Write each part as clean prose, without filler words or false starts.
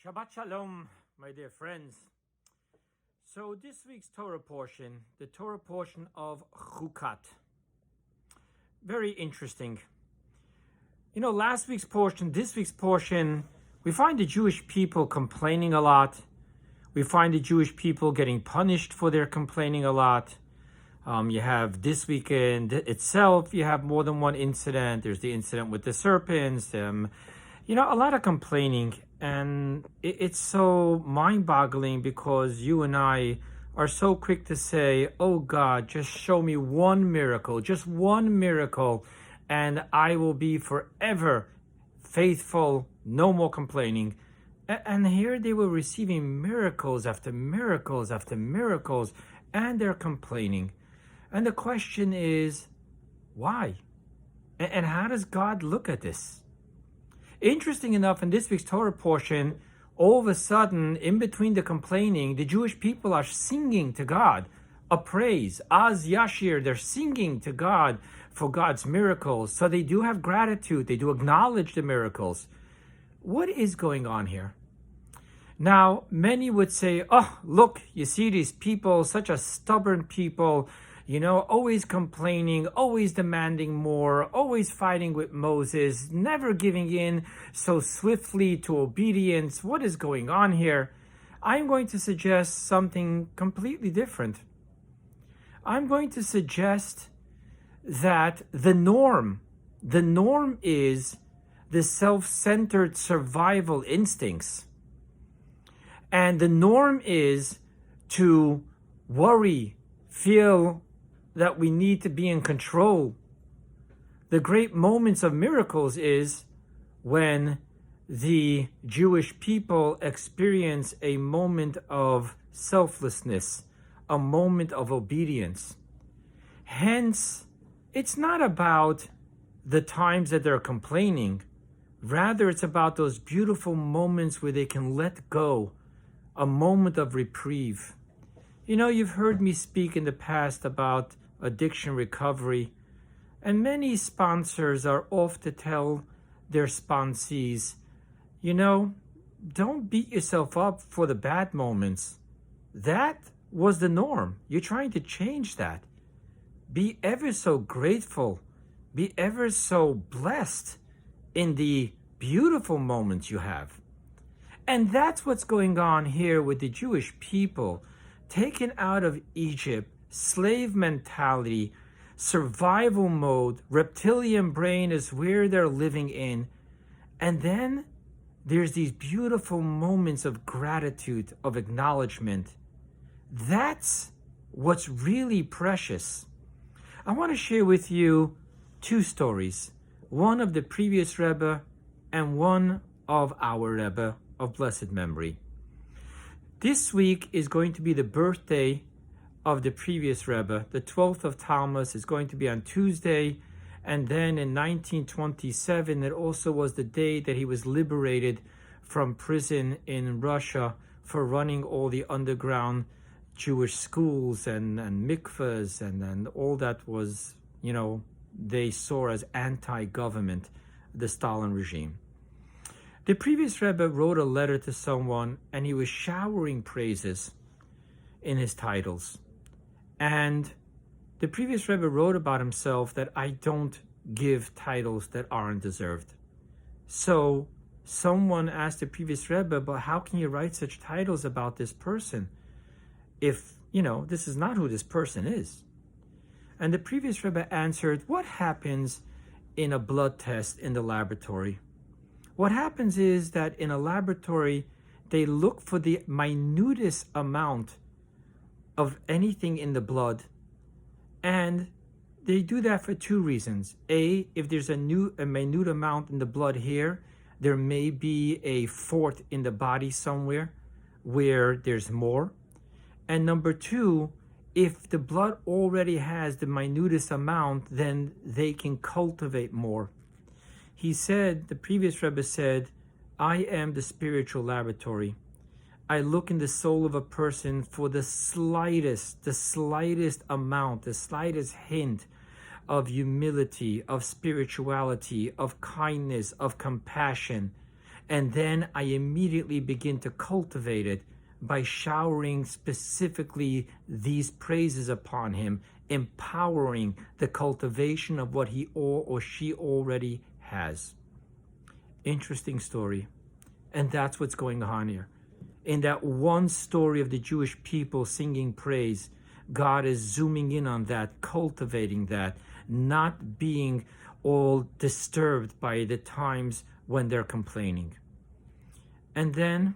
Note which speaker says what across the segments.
Speaker 1: Shabbat Shalom, my dear friends. So this week's Torah portion, the Torah portion of Chukat. Very interesting. You know, last week's portion, this week's portion, we find the Jewish people complaining a lot. We find the Jewish people getting punished for their complaining a lot. You have this weekend itself, you have more than one incident. There's the incident with the serpents, a lot of complaining. And it's so mind-boggling because you and I are so quick to say, oh God, just show me one miracle, just one miracle, and I will be forever faithful, no more complaining. And here they were receiving miracles after miracles after miracles, and they're complaining. And the question is, why? And how does God look at this? Interesting enough, in this week's Torah portion, all of a sudden, in between the complaining, the Jewish people are singing to God a praise. Az Yashir, they're singing to God for God's miracles. So they do have gratitude. They do acknowledge the miracles. What is going on here? Now, many would say, oh, look, you see these people, such a stubborn people, always complaining, always demanding more, always fighting with Moses, never giving in so swiftly to obedience. What is going on here? I'm going to suggest something completely different. I'm going to suggest that the norm is the self-centered survival instincts. And the norm is to worry, feel that we need to be in control. The great moments of miracles is when the Jewish people experience a moment of selflessness, a moment of obedience. Hence, it's not about the times that they're complaining. Rather, it's about those beautiful moments where they can let go, a moment of reprieve. You've heard me speak in the past about addiction recovery, and many sponsors are off to tell their sponsees, don't beat yourself up for the bad moments. That was the norm. You're trying to change that. Be ever so grateful. Be ever so blessed in the beautiful moments you have. And that's what's going on here with the Jewish people. Taken out of Egypt, slave mentality, survival mode, reptilian brain is where they're living in. And then there's these beautiful moments of gratitude, of acknowledgement. That's what's really precious. I want to share with you two stories. One of the previous Rebbe and one of our Rebbe of blessed memory. This week is going to be the birthday of the previous Rebbe. The 12th of Tammuz is going to be on Tuesday. And then in 1927, it also was the day that he was liberated from prison in Russia for running all the underground Jewish schools and mikvahs and all that was, they saw as anti-government, the Stalin regime. The previous Rebbe wrote a letter to someone, and he was showering praises in his titles. And the previous Rebbe wrote about himself that I don't give titles that aren't deserved. So someone asked the previous Rebbe, but how can you write such titles about this person if, this is not who this person is? And the previous Rebbe answered, what happens in a blood test in the laboratory? What happens is that in a laboratory, they look for the minutest amount of anything in the blood. And they do that for two reasons. A, if there's a minute amount in the blood here, there may be a fort in the body somewhere where there's more. And number two, if the blood already has the minutest amount, then they can cultivate more. He said, the previous Rebbe said, I am the spiritual laboratory. I look in the soul of a person for the slightest amount, the slightest hint of humility, of spirituality, of kindness, of compassion. And then I immediately begin to cultivate it by showering specifically these praises upon him, empowering the cultivation of what he or she already has. Interesting story. And that's what's going on here. In that one story of the Jewish people singing praise, God is zooming in on that, cultivating that, not being all disturbed by the times when they're complaining. And then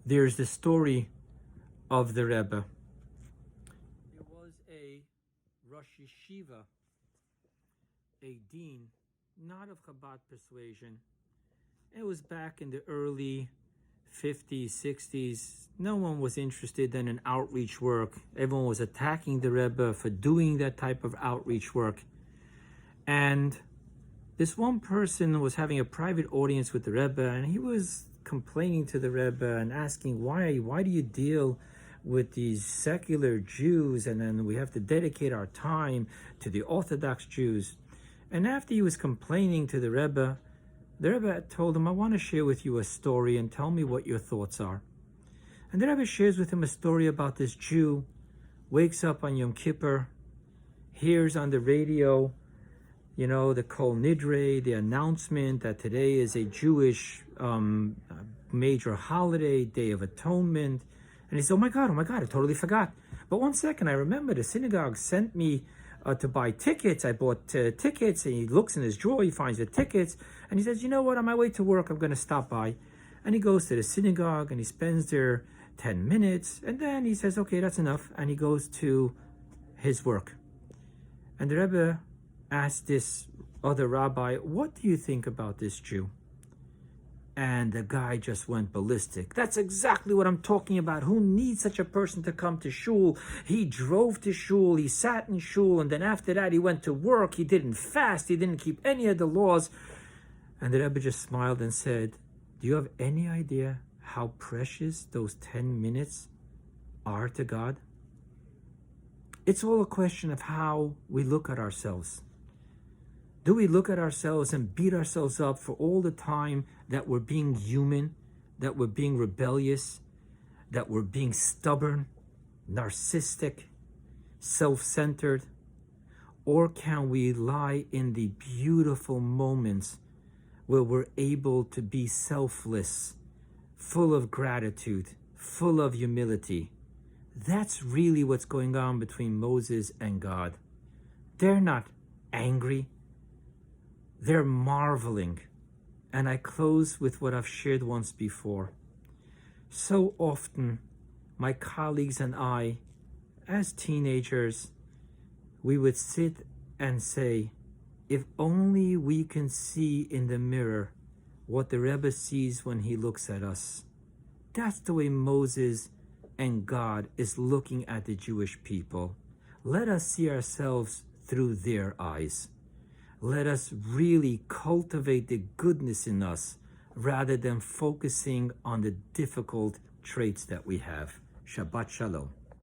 Speaker 1: there's the story of the Rebbe. There was a Rosh Yeshiva, a dean, not of Chabad persuasion. It was back in the early 50s, 60s. No one was interested in outreach work. Everyone was attacking the Rebbe for doing that type of outreach work. And this one person was having a private audience with the Rebbe, and he was complaining to the Rebbe and asking, why do you deal with these secular Jews, and then we have to dedicate our time to the Orthodox Jews? And after he was complaining to the Rebbe told him, I want to share with you a story and tell me what your thoughts are. And the Rebbe shares with him a story about this Jew, wakes up on Yom Kippur, hears on the radio, the Kol Nidre, the announcement that today is a Jewish major holiday, Day of Atonement. And he says, oh my God, I totally forgot. But 1 second, I remember the synagogue sent me to buy tickets. I bought tickets, and he looks in his drawer, he finds the tickets, and he says, you know what, on my way to work, I'm going to stop by. And he goes to the synagogue, and he spends there 10 minutes, and then he says, okay, that's enough, and he goes to his work. And the Rebbe asked this other rabbi, what do you think about this Jew? And the guy just went ballistic. That's exactly what I'm talking about. Who needs such a person to come to shul? He drove to shul, he sat in shul, and then after that he went to work. He didn't fast, he didn't keep any of the laws. And the Rebbe just smiled and said, do you have any idea how precious those 10 minutes are to God? It's all a question of how we look at ourselves. Do we look at ourselves and beat ourselves up for all the time that we're being human, that we're being rebellious, that we're being stubborn, narcissistic, self-centered? Or can we lie in the beautiful moments where we're able to be selfless, full of gratitude, full of humility? That's really what's going on between Moses and God. They're not angry. They're marveling. And I close with what I've shared once before. So often, my colleagues and I, as teenagers, we would sit and say, if only we can see in the mirror what the Rebbe sees when he looks at us. That's the way Moses and God is looking at the Jewish people. Let us see ourselves through their eyes. Let us really cultivate the goodness in us rather than focusing on the difficult traits that we have. Shabbat Shalom.